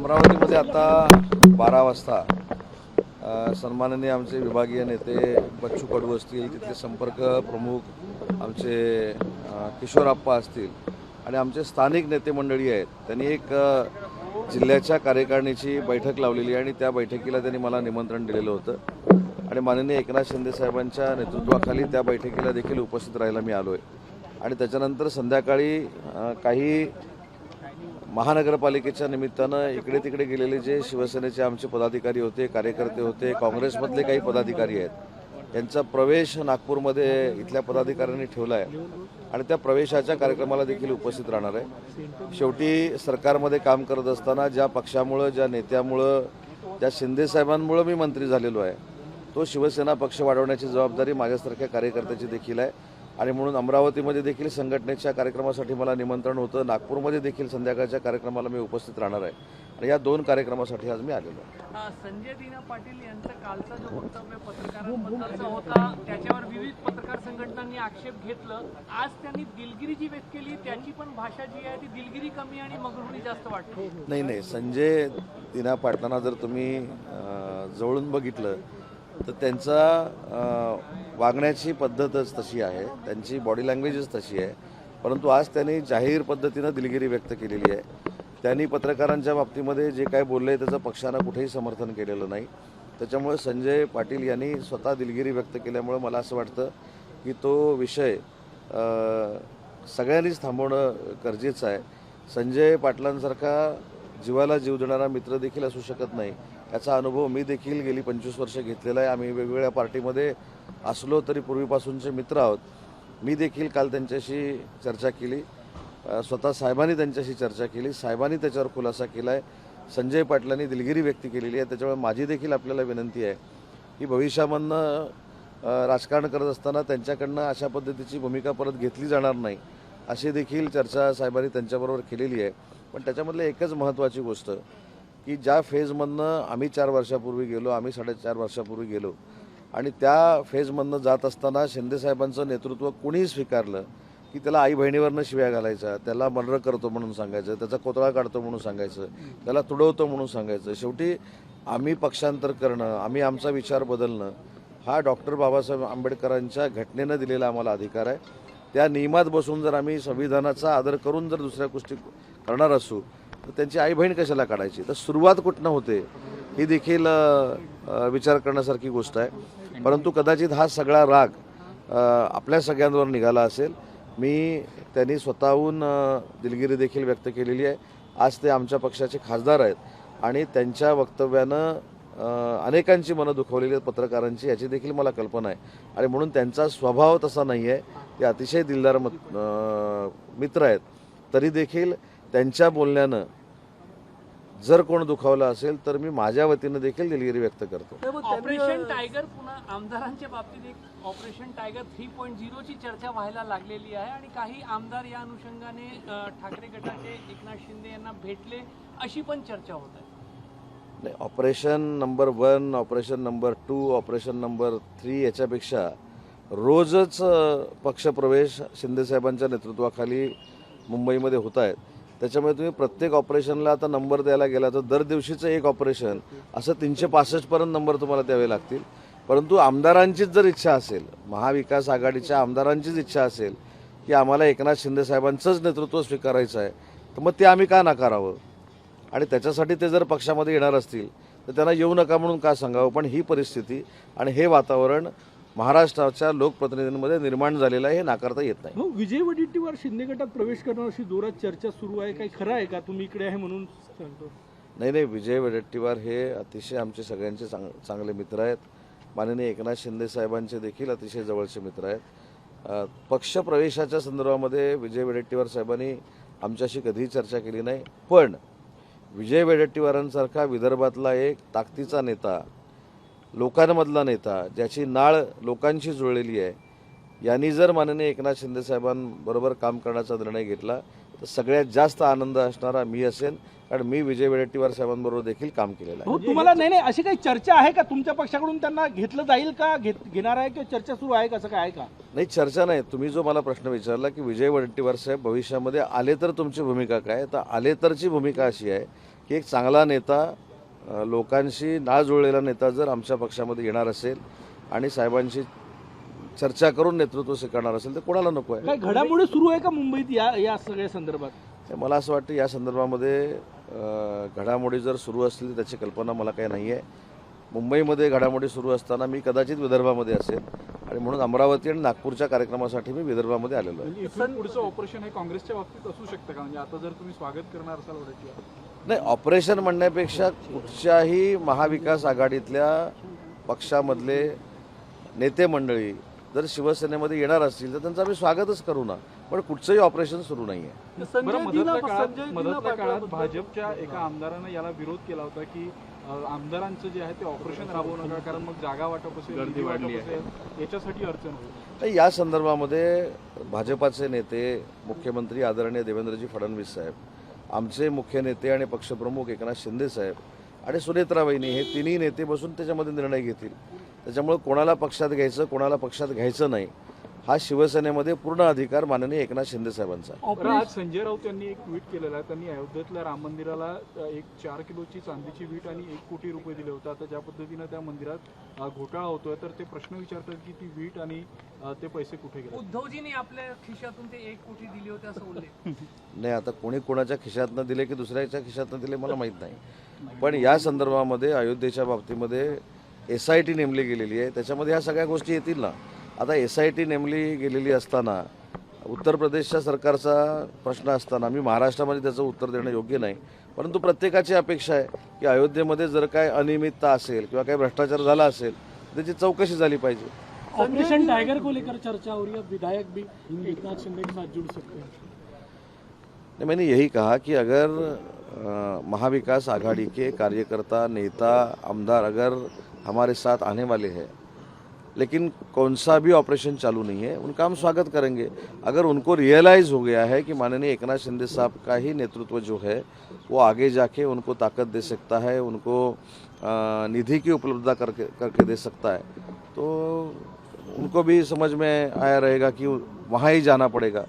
अमरावतीमध्ये आता 12 वाजता सन्माननीय आमचे विभागीय नेते बच्चू कडू असतील, तिथले संपर्क प्रमुख आमचे किशोरप्पा असतील आणि आमचे स्थानिक नेते मंडळी आहेत, त्यांनी एक जिल्ह्याच्या कार्यकारिणीची बैठक लावलेली आहे आणि त्या बैठकीला त्यांनी मला निमंत्रण दिलेलं होतं आणि माननीय एकनाथ शिंदे साहेबांच्या नेतृत्वाखाली त्या बैठकीला देखील उपस्थित राहायला मी आलो आहे आणि त्याच्यानंतर संध्याकाळी काही महानगरपालिकेच्या निमित्तानं इकडे तिकडे गेलेले जे शिवसेनेचे आमचे पदाधिकारी होते, कार्यकर्ते होते, काँग्रेसमधले काही पदाधिकारी आहेत, त्यांचा प्रवेश नागपूरमध्ये इथल्या पदाधिकाऱ्यांनी ठेवला आहे आणि त्या प्रवेशाच्या कार्यक्रमाला देखील उपस्थित राहणार आहे। शेवटी सरकारमध्ये काम करत असताना ज्या पक्षामुळं, ज्या नेत्यामुळं, ज्या शिंदे साहेबांमुळं मी मंत्री झालेलो आहे, तो शिवसेना पक्ष वाढवण्याची जबाबदारी माझ्यासारख्या कार्यकर्त्याची देखील आहे आणि म्हणून अमरावतीमध्ये देखील संघटनेच्या कार्यक्रमासाठी मला निमंत्रण होतं, नागपूरमध्ये देखील संध्याकाळच्या कार्यक्रमाला मी उपस्थित राहणार आहे आणि या 2 कार्यक्रमासाठी आज मी आलेलो आहे। संजय दिना पाटील यांचा कालचा जो वक्तव्य पत्रकारांबद्दलचा होता त्याच्यावर विविध पत्रकार संघटनांनी आक्षेप घेतलं। आज त्यांनी दिलगिरी जी व्यक्त केली त्याची पण भाषा जी आहे ती दिलगिरी कमी आणि मगरुरी जास्त वाटते। नाही, संजय दिना पाटलांना जर तुम्ही जवळून बघितलं तर त्यांचा वागण्याची पद्धतच तशी आहे, त्यांची बॉडी लँग्वेजच तशी आहे, परंतु आज त्यांनी जाहीर पद्धतीनं दिलगिरी व्यक्त केलेली आहे। त्यांनी पत्रकारांच्या बाबतीमध्ये जे काय बोलले त्याचं पक्षानं कुठेही समर्थन केलेलं नाही, त्याच्यामुळे संजय पाटील यांनी स्वतः दिलगिरी व्यक्त केल्यामुळे मला असं वाटतं की तो विषय सगळ्यांनीच थांबवणं गरजेचं आहे। संजय पाटलांसारखा जीवाला जीव देणारा मित्र देखील असू शकत नाही, याचा अनुभव मी देखील गेली 25 वर्ष घेतलेला आहे। आम्ही वेगवेगळ्या पार्टीमध्ये असलो तरी पूर्वीपासूनचे मित्र आहोत। मी देखील काल त्यांच्याशी चर्चा केली, स्वतः साहेबांनी त्यांच्याशी चर्चा केली, साहेबांनी त्याच्यावर खुलासा केला आहे, संजय पाटलांनी दिलगिरी व्यक्त केलेली आहे। त्याच्यामुळे माझी देखील आपल्याला विनंती आहे की भविष्यामधनं राजकारण करत असताना त्यांच्याकडनं अशा पद्धतीची भूमिका परत घेतली जाणार नाही, अशी देखील चर्चा साहेबांनी त्यांच्याबरोबर केलेली आहे। पण त्याच्यामधलं एकच महत्त्वाची गोष्ट की ज्या फेजमधनं आम्ही 4 वर्षापूर्वी गेलो, आम्ही 4.5 वर्षापूर्वी गेलो आणि त्या फेजमधनं जात असताना शिंदेसाहेबांचं नेतृत्व कुणीही स्वीकारलं की त्याला आई बहिणीवरनं शिव्या घालायचा, त्याला मर्डर करतो म्हणून सांगायचं, त्याचा कोतळा काढतो म्हणून सांगायचं, त्याला तुडवतो म्हणून सांगायचं। शेवटी आम्ही पक्षांतर करणं, आम्ही आमचा विचार बदलणं हा डॉक्टर बाबासाहेब आंबेडकरांच्या घटनेनं दिलेला आम्हाला अधिकार आहे। त्या नियमात बसून जर आम्ही संविधानाचा आदर करून जर दुसऱ्या गोष्टी करणार असू तर त्यांची आई बहीण कशाला काढायची, तर सुरुवात कुठनं होते ही देखील विचार करण्यासारखी गोष्ट आहे। परंतु कदाचित हा सगळा राग आपल्या सगळ्यांवर निघाला असेल। त्यांनी स्वतःहून दिलगिरी देखील व्यक्त केलेली आहे। आज ते आमच्या पक्षाचे खासदार आहेत आणि त्यांच्या वक्तव्यानं अनेकांची मनं दुखवलेली आहेत, पत्रकारांची, याची देखील मला कल्पना आहे आणि म्हणून त्यांचा स्वभाव तसा नाही आहे, ते अतिशय दिलदार मित्र आहेत। तरी देखील त्यांच्या बोलण्यानं जर कोण दुखावलं असेल तर मी माझ्या वतीनं देखील दिलगिरी व्यक्त करतो। ऑपरेशन टायगर पुन्हा आमदारांच्या बाबतीत एक ऑपरेशन टायगर 3.0 ची चर्चा व्हायला लागलेली आहे आणि काही आमदार या अनुषंगाने ठाकरे गटाचे एकनाथ शिंदे यांना भेटले अशी पण चर्चा होत आहे। नाही, operation number 1, operation number 2, operation number 3 याच्यापेक्षा रोजच पक्षप्रवेश शिंदेसाहेबांच्या नेतृत्वाखाली मुंबईमध्ये होत आहेत। त्याच्यामुळे तुम्ही प्रत्येक ऑपरेशनला आता नंबर द्यायला गेला तर दर दिवशीचं एक ऑपरेशन असं 365 पर्यंत नंबर तुम्हाला द्यावे लागतील। परंतु आमदारांचीच जर इच्छा असेल, महाविकास आघाडीच्या आमदारांचीच इच्छा असेल की आम्हाला एकनाथ शिंदे साहेबांचंच नेतृत्व स्वीकारायचं आहे, तर मग ते आम्ही का नाकारावं आणि त्याच्यासाठी ते जर पक्षामध्ये येणार असतील तर त्यांना येऊ नका म्हणून का सांगावं। पण ही परिस्थिती आणि हे वातावरण महाराष्ट्राच्या लोकप्रतिनिधींमध्ये निर्माण झालेलं आहे, हे नाकारता येत नाही। विजय वडेट्टीवार शिंदे गटात प्रवेश करणार अशी जोरात चर्चा सुरू आहे, काही खरं आहे का? तुम्ही इकडे आहे म्हणून सांगतो। नाही, विजय वडेट्टीवार हे अतिशय आमचे सगळ्यांचे चांगले मित्र आहेत, माननीय एकनाथ शिंदे साहेबांचे देखील अतिशय जवळचे मित्र आहेत। पक्षप्रवेशाच्या संदर्भामध्ये विजय वडेट्टीवार साहेबांनी आमच्याशी कधीही चर्चा केली नाही, पण विजय वडेट्टीवारांसारखा विदर्भातला एक ताकदीचा नेता, लोकांमधला नेता, ज्याची नाळ लोकांशी जुळलेली आहे, यांनी जर माननीय एकनाथ शिंदे साहेबांबरोबर काम करण्याचा निर्णय घेतला तर सगळ्यात जास्त आनंद असणारा मी असेल, कारण मी विजय वडेट्टीवार साहेबांबरोबर देखील काम केलेलं आहे। तुम्हाला नाही अशी काही चर्चा आहे का तुमच्या पक्षाकडून त्यांना घेतलं जाईल का, घेणार आहे किंवा चर्चा सुरू आहे का, असं काय आहे का? नाही, चर्चा नाही। तुम्ही जो मला प्रश्न विचारला की विजय वडेट्टीवार साहेब भविष्यामध्ये आले तर तुमची भूमिका काय, तर आले तरची भूमिका अशी आहे की एक चांगला नेता, लोकांशी ना जुळलेला नेता जर आमच्या पक्षामध्ये येणार असेल आणि साहेबांशी चर्चा करून नेतृत्व स्वीकारणार असेल तर कोणाला नको आहे. काय घडामोडी सुरू आहे का मुंबईत या सगळ्या संदर्भात? मला असं वाटतं या संदर्भामध्ये घडामोडी जर सुरू असतील तर त्याची कल्पना मला काही नाही आहे. मुंबईमध्ये घडामोडी सुरू असताना मी कदाचित विदर्भामध्ये असेल आणि म्हणून अमरावती आणि नागपूरच्या कार्यक्रमासाठी मी विदर्भामध्ये आलेलो आहे. इथून पुढचं ऑपरेशन हे काँग्रेसच्या बाबतीत असू शकतं का? म्हणजे आता जर तुम्ही स्वागत करणार असाल वड्याची, नाही, ऑपरेशन म्हणण्यापेक्षा कुठच्याही महाविकास आघाडीतल्या पक्षामधले नेते मंडळी जर शिवसेनेमध्ये येणार असतील तर त्यांचं आम्ही स्वागतच करू ना, पण कुठचंही ऑपरेशन सुरू नाही आहे. बरं, मधल्या काळात भाजपच्या एका आमदारानं याला विरोध केला होता की आमदारांचं जे आहे ते ऑपरेशन राबवू नका, कारण मग जागा वाटप असेल, निधी वाटप असेल, याच्यासाठी अडचण होईल. तर या संदर्भामध्ये भाजपाचे नेते, मुख्यमंत्री आदरणीय देवेंद्रजी फडणवीस साहेब, आमचे मुख्य नेते आणि पक्षप्रमुख एकनाथ शिंदे साहेब आणि सुनेत्रा वहिनी हे तिन्ही नेते बसून त्याच्यामध्ये निर्णय घेतील. त्याच्यामुळे कोणाला पक्षात घ्यायचं, कोणाला पक्षात घ्यायचं नाही, हा शिवसेनेमध्ये पूर्ण अधिकार माननीय एकनाथ शिंदे साहेबांचा आहे. बरं, आज संजय राऊत यांनी एक ट्विट केलेलं आहे. त्यांनी अयोध्येतल्या राम मंदिराला एक 4 किलोची चांदीची वीट आणि 1 कोटी रुपये दिले होते. आता ज्या पद्धतीनं त्या मंदिरात घोटाळा होतोय तर ते प्रश्न विचारतात की ती वीट आणि ते पैसे कुठे गेले. उद्धवजींनी आपल्या खिशातून ते 1 कोटी दिले होते असं उल्लेख. नाही, आता कोणी कोणाच्या खिशातनं दिले की दुसऱ्याच्या खिशातनं दिले मला माहीत नाही, पण या संदर्भामध्ये अयोध्येच्या बाबतीमध्ये SIT नेमली गेलेली आहे, त्याच्यामध्ये ह्या सगळ्या गोष्टी येतील ना. आता SIT नेमली गेलेली असताना उत्तर प्रदेशच्या सरकारचा प्रश्न असताना मी महाराष्ट्रामध्ये त्याचं उत्तर देणं योग्य नाही, परंतु प्रत्येकाची अपेक्षा आहे की अयोध्येमध्ये जर काय अनियमितता असेल किंवा काही भ्रष्टाचार झाला असेल त्याची चौकशी झाली पाहिजे. ऑपरेशन टाइगर को लेकर चर्चा हो रही है, विधायक भी एकनाथ शिंदे के साथ जुड़ सकते हैं. नहीं, मैंने यही कहा कि अगर महाविकास आघाड़ी के कार्यकर्ता, नेता, आमदार अगर हमारे साथ आने वाले हैं लेकिन कौन सा भी ऑपरेशन चालू नहीं है, उनका हम स्वागत करेंगे. अगर उनको रियलाइज़ हो गया है कि माननीय एकनाथ शिंदे साहब का ही नेतृत्व जो है वो आगे जाके उनको ताकत दे सकता है, उनको निधि की उपलब्धता करके दे सकता है, तो उनको भी समझ में आया रहेगा कि वहाँ ही जाना पड़ेगा.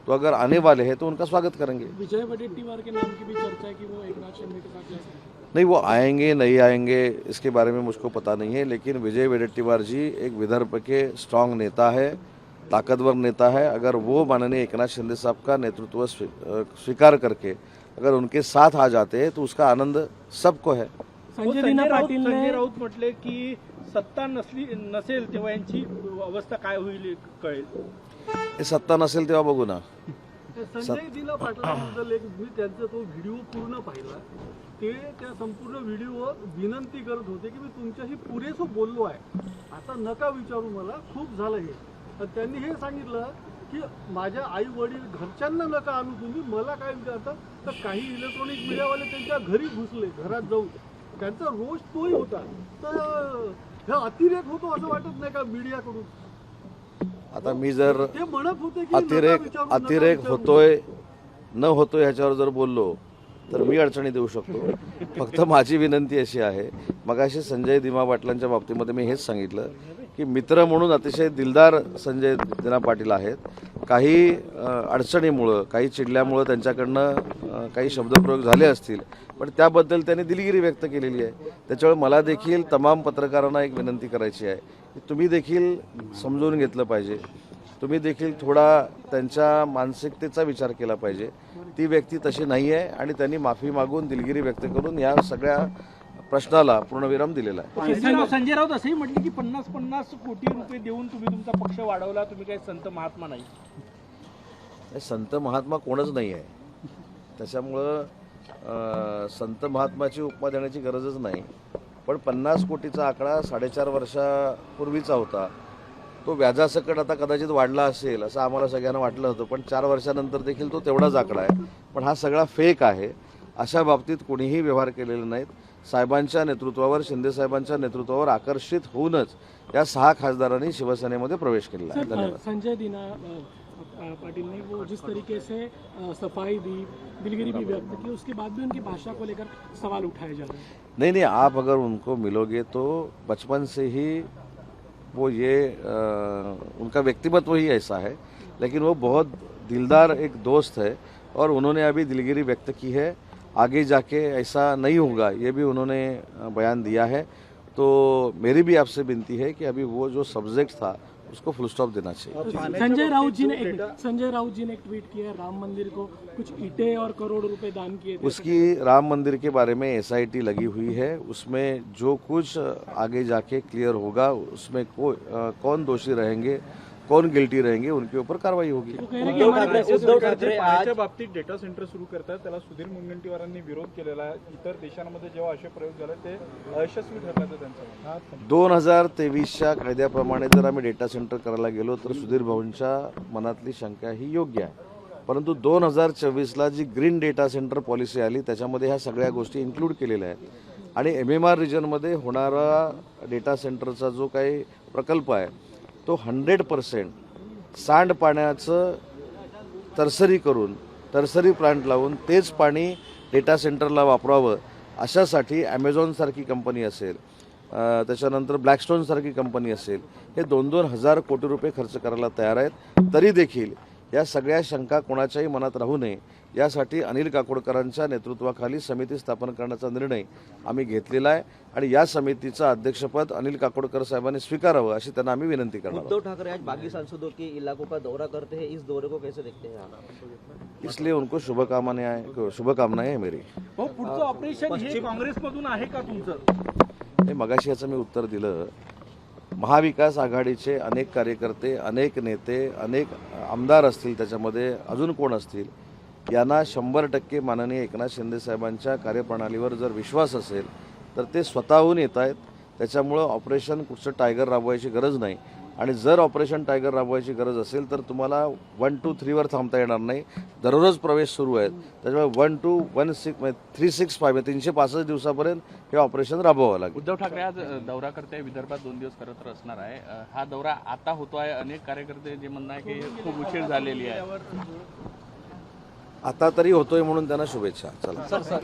तो अगर आने वाले हैं तो उनका स्वागत करेंगे. विजय वडेट्टीवार के नाम की भी चर्चा है कि वो एकनाथ शिंदे के साथ जाएंगे. नहीं, वो आएंगे नहीं आएंगे इसके बारे में मुझको पता नहीं है, लेकिन विजय वडेट्टीवार जी एक विदर्भ के स्ट्रांग नेता है, ताकतवर नेता है. अगर वो माननीय एकनाथ शिंदे साहब का नेतृत्व स्वीकार करके अगर उनके साथ आ जाते हैं तो उसका आनंद सबको है. संजय राऊत म्हटले की सत्ता नसेल तेव्हा यांची अवस्था काय होईल कळेल. हे सत्ता नसेल तेव्हा बघू ना. संजय दिना पाटलांबद्दल एक मी त्यांचा तो व्हिडिओ पूर्ण पाहिला. ते त्या संपूर्ण व्हिडिओवर विनंती करत होते की मी तुमच्याशी पुरेसं बोललो आहे, आता नका विचारू मला, खूप झालं हे. तर त्यांनी हे सांगितलं की माझ्या आई वडील घरच्यांना नका आणू तुम्ही, मला काय विचारता. तर काही इलेक्ट्रॉनिक मीडियावाले त्यांच्या घरी घुसले, घरात जाऊन त्यांचा रोष तोही होता. तर हा अतिरेक होतो असं वाटत नाही का मीडियाकडून? आता मी जर ते म्हणत होते की अतिरेक होतोय न होतोय ह्याच्यावर जर बोललो तर मी अडचणी देऊ शकतो. फक्त माझी विनंती अशी आहे, मगाशी संजय दिमा पाटलांच्या बाबतीमध्ये मी हेच सांगितलं की मित्र म्हणून अतिशय दिलदार संजय दिना पाटील आहेत. काही अडचणीमुळं, काही चिडल्यामुळं त्यांच्याकडनं काही शब्दप्रयोग झाले असतील, पण त्याबद्दल त्यांनी दिलगिरी व्यक्त केलेली आहे. त्याच्यामुळे मला देखील तमाम पत्रकारांना एक विनंती करायची आहे की तुम्ही देखील समजून घेतलं पाहिजे, तुम्ही देखील थोडा त्यांच्या मानसिकतेचा विचार केला पाहिजे. ती व्यक्ती तशी नाही आहे आणि त्यांनी माफी मागून दिलगिरी व्यक्त करून या सगळ्या प्रश्नाला पूर्णविराम दिलेला आहे. संजय राऊत असंही म्हटले की 50-50 कोटी रुपये देऊन तुम्ही तुमचा पक्ष वाढवला, तुम्ही काही संत महात्मा नाही. संत महात्मा कोणच नाही आहे, त्याच्यामुळं संत महात्माची उपमा देण्याची गरजच नाही. पण 50 कोटीचा आकडा 4.5 वर्षापूर्वीचा होता, तो व्याजासकट आता कदाचित वाढला असेल असं आम्हाला सगळ्यांना वाटलं होतं, पण 4 वर्षानंतर देखील तो तेवढाच आकडा आहे. पण हा सगळा फेक आहे, अशा बाबतीत कोणीही व्यवहार केलेले नाहीत. साहेबांच्या नेतृत्वावर, शिंदे साहेबांच्या नेतृत्वावर आकर्षित होऊनच या 6 खासदारांनी शिवसेनेमध्ये प्रवेश केला आहे. धन्यवाद. संजय दिना पाटिल ने वो जिस तरीके से सफाई दी, दिलगिरी भी व्यक्त की, उसके बाद भी उनकी भाषा को लेकर सवाल उठाए जा रहे हैं. नहीं, आप अगर उनको मिलोगे तो बचपन से ही वो ये उनका व्यक्तिमत्व ही ऐसा है, लेकिन वो बहुत दिलदार एक दोस्त है और उन्होंने अभी दिलगिरी व्यक्त की है आगे जाके ऐसा नहीं होगा, ये भी उन्होंने बयान दिया है। तो मेरी भी आपसे विनती है कि अभी वो जो सब्जेक्ट था उसको फुल स्टॉप देना चाहिए। संजय राउत जी ने एक ट्वीट किया है, राम मंदिर को कुछ ईंटें और करोड़ रुपए दान किए थे। उसकी राम मंदिर के बारे में SIT लगी हुई है, उसमें जो कुछ आगे जाके क्लियर होगा उसमें कौन दोषी रहेंगे, कौन गिल्टी रहेंगे, उनके ऊपर कार्रवाई होगी। वो कह रहे हैं कि हमारे उद्धव ठाकरे पाण्याच्या बाबतीत डेटा सेंटर सुरू करतात, त्याला सुधीर मुनगंटीवारांनी विरोध केलेला आहे. इतर देशांमध्ये जेव्हा असे प्रयोग झाले ते अयशस्वी ठरल्याचं त्यांचं 2023च्या कायद्याप्रमाणे जर आम्ही डेटा सेंटर करायला गेलो तर सुधीर भाऊंच्या मनातली शंका ही योग्य आहे. परंतु 2024ला जी ग्रीन डेटा सेंटर पॉलिसी आली त्याच्यामध्ये ह्या सगळ्या गोष्टी इन्क्लूड केलेल्या आहेत आणि MMR रिजनमध्ये होणारा डेटा सेंटरचा जो काही प्रकल्प आहे तो 100% सांडपाण्याचं तरसरी करून टर्सरी प्लांट लावून तेच पाणी डेटा सेंटरला वापरावं अशासाठी ॲमेझॉनसारखी कंपनी असेल, त्याच्यानंतर ब्लॅकस्टोनसारखी कंपनी असेल, हे 2-2 हजार कोटी रुपये खर्च करायला तयार आहेत. तरी देखील या सगळ्या शंका कोणाच्याही मनात राहू नये यासाठी अनिल काकोडकरांच्या नेतृत्वाखाली समिती स्थापन करण्याचा निर्णय आम्ही घेतलेला आहे आणि या समितीचं अध्यक्षपद अनिल काकोडकर साहेबांनी स्वीकारावं अशी त्यांना आम्ही विनंती करणार आहोत. उद्धव ठाकरे आज बागी सांसदों के इलाकों का दौरा करते हैं, इस दौरे को कैसे देखते हैं आप? इसलिए उनको शुभकामनाएं हैं मेरी. पुढचं ऑपरेशन हे काँग्रेसमधून आहे का तुमचं? हे मगाशी याचं मी उत्तर दिलं. महाविकास आघाडीचे अनेक कार्यकर्ते, अनेक नेते, अनेक आमदार असतील, त्याच्यामध्ये अजून कोण असतील, यांना 100% माननीय एकनाथ शिंदे साहेबांच्या कार्यप्रणालीवर जर विश्वास असेल तर ते स्वतःहून येत आहेत. त्याच्यामुळं ऑपरेशन कुठचं टायगर राबवायची गरज नाही आणि जर ऑपरेशन टायगर राबवायची गरज असेल तर तुम्हाला 1, 2, 3 वर थांबता येणार नाही. दररोज प्रवेश सुरू आहेत. त्याच्यामुळे 1, 2, 1, 6 365 365 दिवसापर्यंत हे ऑपरेशन राबवावं लागेल. उद्धव ठाकरे आज दौरा करते विदर्भात 2 दिवस करत असणार आहे. हा दौरा आता होतो आहे. अनेक कार्यकर्ते जे म्हणणं आहे की खूप उशीर झालेली आहे. आता तरी होतोय म्हणून त्यांना शुभेच्छा. चला. सर